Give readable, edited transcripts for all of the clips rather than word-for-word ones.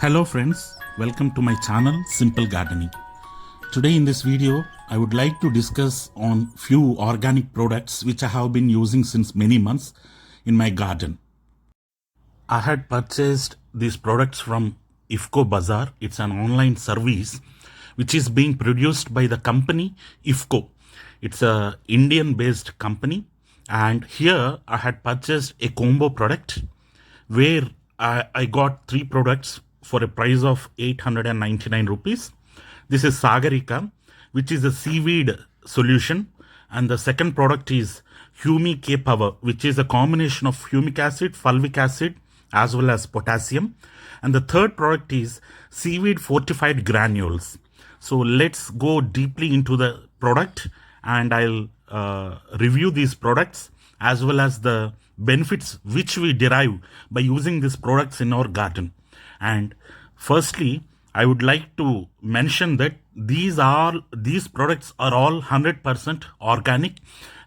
Hello friends, welcome to my channel Simple Gardening. Today in this video, I would like to discuss on few organic products which I have been using since many months in my garden. I had purchased these products from IFFCO Bazaar. It's an online service which is being produced by the company IFFCO. It's a Indian based company, and here I had purchased a combo product where I got three products for a price of 899 rupees. This is Sagarika, which is a seaweed solution, and the second product is Humi K Power, which is a combination of humic acid, fulvic acid, as well as potassium. And the third product is seaweed fortified granules. So let's go deeply into the product, and I'll review these products as well as the benefits which we derive by using these products in our garden. And firstly, I would like to mention that these products are all 100% organic,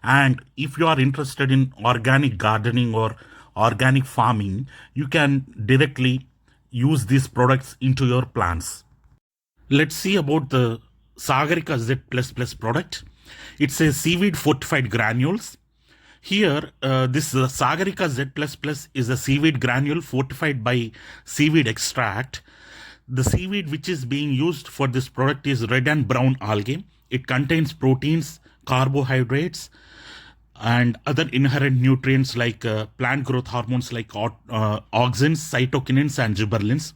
and if you are interested in organic gardening or organic farming, you can directly use these products into your plants. Let's see about the Sagarika Z++ product. It's a seaweed fortified granules. Here, this Sagarika Z++ is a seaweed granule fortified by seaweed extract. The seaweed which is being used for this product is red and brown algae. It contains proteins, carbohydrates, and other inherent nutrients like plant growth hormones like auxins, cytokinins, and gibberellins.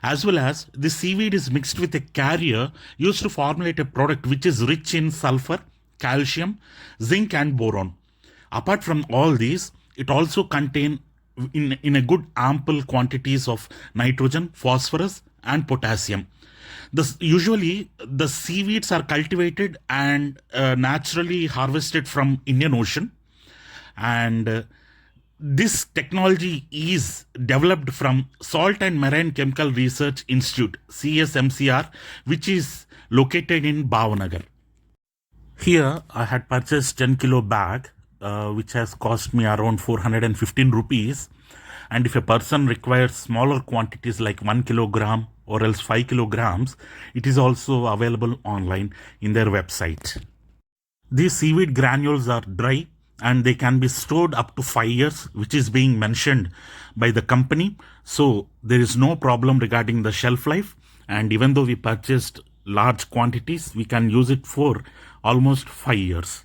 As well as the seaweed is mixed with a carrier used to formulate a product which is rich in sulfur, calcium, zinc, and boron. Apart from all these, it also contains in a good ample quantities of nitrogen, phosphorus, and potassium. Usually the seaweeds are cultivated and naturally harvested from Indian Ocean, and this technology is developed from Salt and Marine Chemical Research Institute, CSMCR, which is located in Bhavanagar. Here I had purchased 10 kilo bag, which has cost me around 415 rupees. And if a person requires smaller quantities like 1 kilogram or else 5 kilograms, it is also available online in their website. These seaweed granules are dry and they can be stored up to 5 years, which is being mentioned by the company. So there is no problem regarding the shelf life. And even though we purchased large quantities, we can use it for almost 5 years.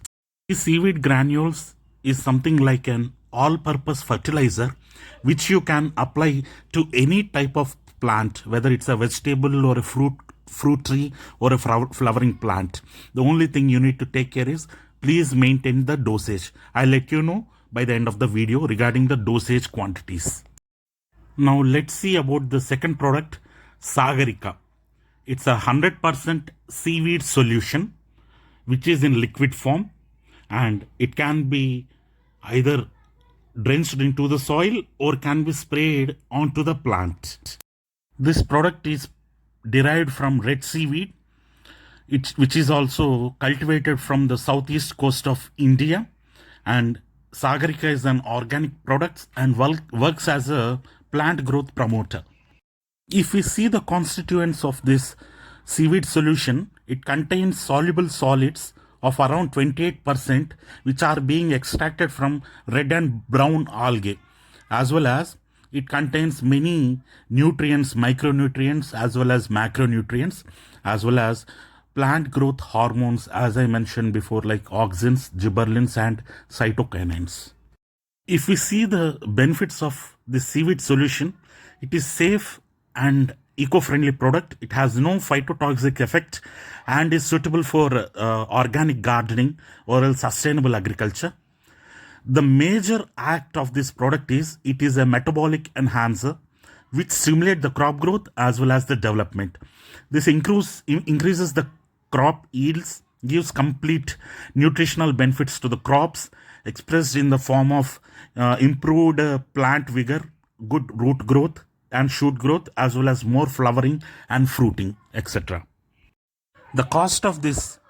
These seaweed granules is something like an all-purpose fertilizer which you can apply to any type of plant, whether it's a vegetable or a fruit tree or a flowering plant. The only thing you need to take care is please maintain the dosage. I'll let you know by the end of the video regarding the dosage quantities. Now let's see about the second product, Sagarika. It's a 100% seaweed solution which is in liquid form, and it can be either drenched into the soil or can be sprayed onto the plant. This product is derived from red seaweed, which is also cultivated from the southeast coast of India, and Sagarika is an organic product and works as a plant growth promoter. If we see the constituents of this seaweed solution, it contains soluble solids of around 28%, which are being extracted from red and brown algae, as well as it contains many nutrients, micronutrients, as well as macronutrients, as well as plant growth hormones, as I mentioned before, like auxins, gibberellins, and cytokinins. If we see the benefits of this seaweed solution, it is safe and eco-friendly product. It has no phytotoxic effect and is suitable for organic gardening or else sustainable agriculture. The major act of this product is it is a metabolic enhancer which stimulates the crop growth as well as the development. This increases the crop yields, gives complete nutritional benefits to the crops expressed in the form of improved plant vigor, good root growth and shoot growth, as well as more flowering and fruiting, etc. The cost of this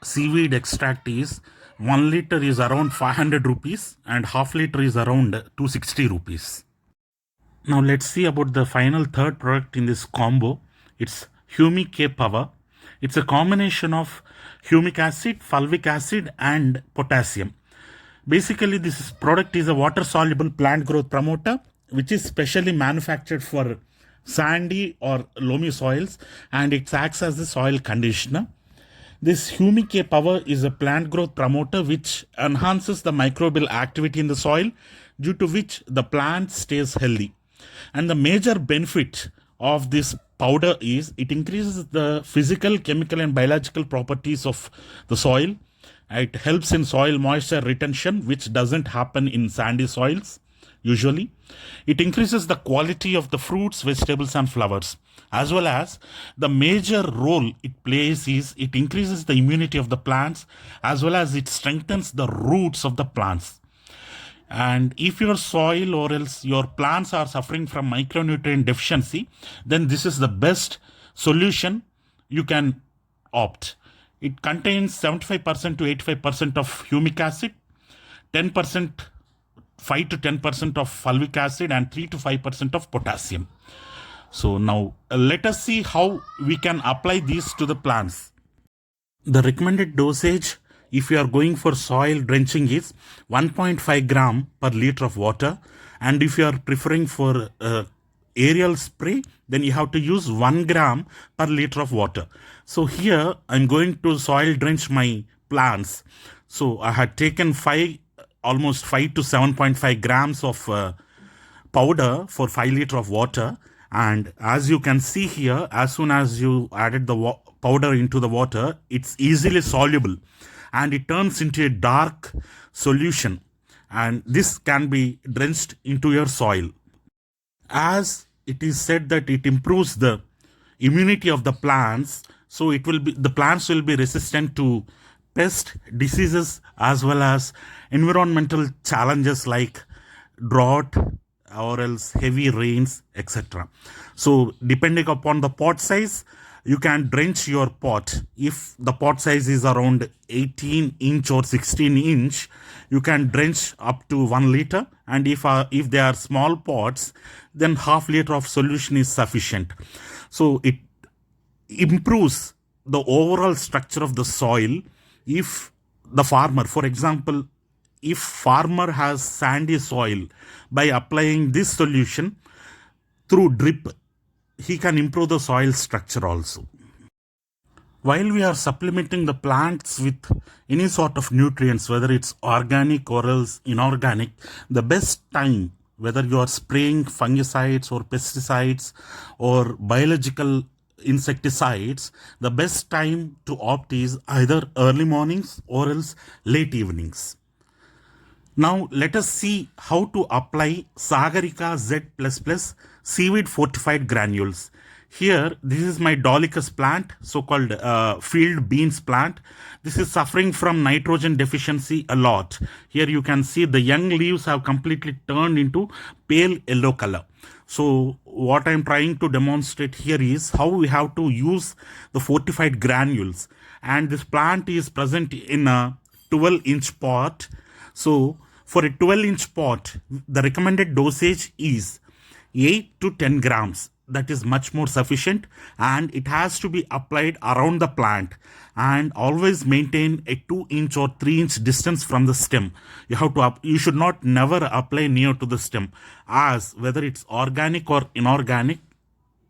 seaweed extract is 1 liter is around 500 rupees and half liter is around 260 rupees. Now let's see about the final third product in this combo. It's Humic K Power. It's a combination of humic acid, fulvic acid and potassium. Basically, this product is a water-soluble plant growth promoter which is specially manufactured for sandy or loamy soils, and it acts as a soil conditioner. This Humic K Power is a plant growth promoter which enhances the microbial activity in the soil, due to which the plant stays healthy. And the major benefit of this powder is it increases the physical, chemical, and biological properties of the soil. It helps in soil moisture retention, which doesn't happen in sandy soils usually. It increases the quality of the fruits, vegetables, and flowers. As well as the major role it plays is it increases the immunity of the plants, as well as it strengthens the roots of the plants. And if your soil or else your plants are suffering from micronutrient deficiency, then this is the best solution you can opt. It contains 75% to 85% of humic acid, 10%, 5 to 10% of fulvic acid, and 3 to 5% of potassium. So now let us see how we can apply these to the plants. The recommended dosage if you are going for soil drenching is 1.5 gram per liter of water, and if you are preferring for aerial spray, then you have to use 1 gram per liter of water. So here I'm going to soil drench my plants. So I had taken almost 5 to 7.5 grams of powder for 5 liter of water. And as you can see here, as soon as you added the powder into the water, it's easily soluble and it turns into a dark solution, and this can be drenched into your soil. As it is said that it improves the immunity of the plants, so the plants will be resistant to pest diseases as well as environmental challenges like drought or else heavy rains, etc. So depending upon the pot size, you can drench your pot. If the pot size is around 18 inch or 16 inch, you can drench up to 1 liter. And if they are small pots, then half liter of solution is sufficient. So it improves the overall structure of the soil. If the farmer, for example, if farmer has sandy soil, by applying this solution through drip, he can improve the soil structure also. While we are supplementing the plants with any sort of nutrients, whether it's organic or else inorganic, the best time, whether you are spraying fungicides or pesticides or biological insecticides, the best time to opt is either early mornings or else late evenings. Now let us see how to apply Sagarika Z++ seaweed fortified granules. Here, this is my Dolichos plant, so-called field beans plant. This is suffering from nitrogen deficiency a lot. Here you can see the young leaves have completely turned into pale yellow color. So what I'm trying to demonstrate here is how we have to use the fortified granules. And this plant is present in a 12-inch pot. So for a 12-inch pot, the recommended dosage is 8 to 10 grams. That is much more sufficient, and it has to be applied around the plant, and always maintain a 2-inch or 3-inch distance from the stem. You should not never apply near to the stem, as whether it's organic or inorganic,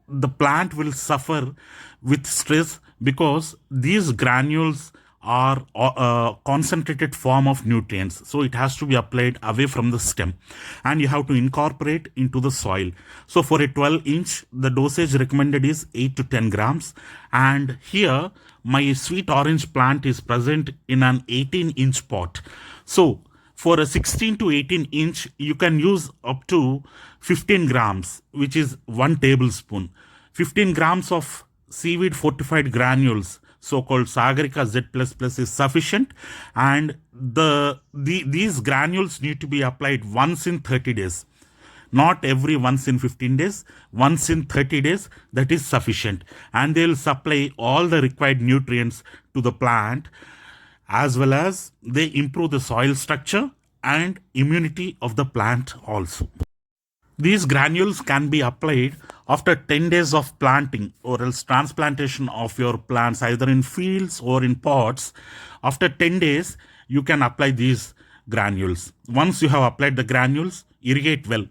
the plant will suffer with stress because these granules are a concentrated form of nutrients. So it has to be applied away from the stem, and you have to incorporate into the soil. So for a 12-inch, the dosage recommended is 8 to 10 grams. And here my sweet orange plant is present in an 18-inch pot. So for a 16 to 18-inch, you can use up to 15 grams, which is 1 tablespoon. 15 grams of seaweed fortified granules, so-called Sagarika Z++ is sufficient, and these granules need to be applied once in 30 days. Not every once in 15 days, once in 30 days, that is sufficient. And they will supply all the required nutrients to the plant, as well as they improve the soil structure and immunity of the plant also. These granules can be applied after 10 days of planting or else transplantation of your plants either in fields or in pots. After 10 days, you can apply these granules. Once you have applied the granules, irrigate well,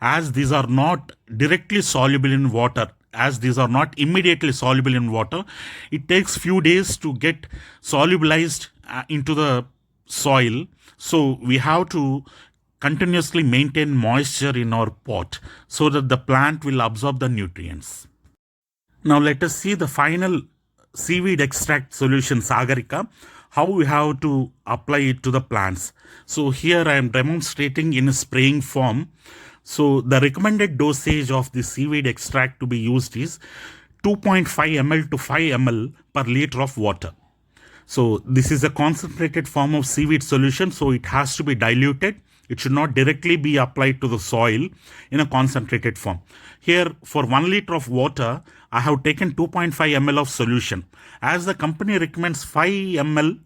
as these are not directly soluble in water. As these are not immediately soluble in water, it takes few days to get solubilized into the soil. So we have to continuously maintain moisture in our pot so that the plant will absorb the nutrients. Now let us see the final seaweed extract solution, Sagarika, how we have to apply it to the plants. So here I am demonstrating in a spraying form. So the recommended dosage of the seaweed extract to be used is 2.5 ml to 5 ml per liter of water. So this is a concentrated form of seaweed solution, so it has to be diluted. It should not directly be applied to the soil in a concentrated form. Here, for 1 liter of water, I have taken 2.5 ml of solution. As the company recommends 5 ml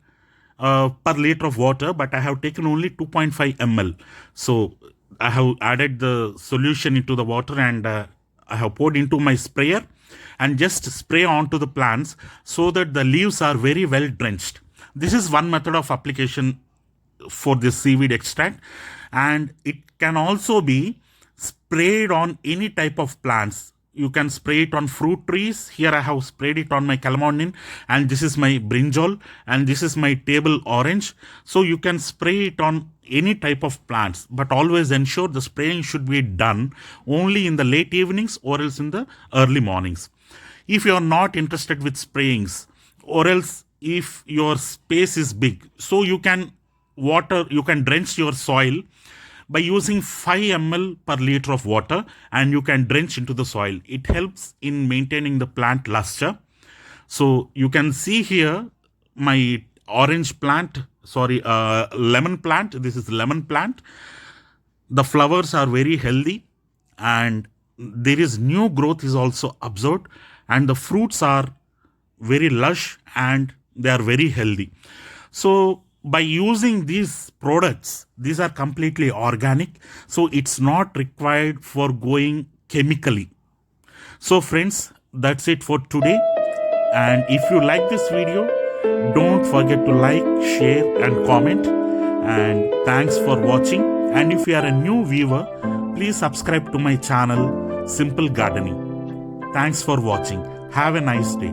per liter of water, but I have taken only 2.5 ml. So I have added the solution into the water and I have poured into my sprayer and just spray onto the plants so that the leaves are very well drenched. This is one method of application for this seaweed extract, and it can also be sprayed on any type of plants. You can spray it on fruit trees. Here I have sprayed it on my calamondin, and this is my brinjal, and this is my table orange. So you can spray it on any type of plants, but always ensure the spraying should be done only in the late evenings or else in the early mornings. If you are not interested with sprayings, or else if your space is big, so you can drench your soil by using 5 ml per liter of water, and you can drench into the soil. It helps in maintaining the plant luster. So you can see here my lemon plant. This is lemon plant. The flowers are very healthy and there is new growth is also observed, and the fruits are very lush and they are very healthy. So by using these products, these are completely organic, so it's not required for going chemically. So friends, that's it for today. And if you like this video, don't forget to like, share and comment. And thanks for watching. And if you are a new viewer, please subscribe to my channel Simple Gardening. Thanks for watching. Have a nice day.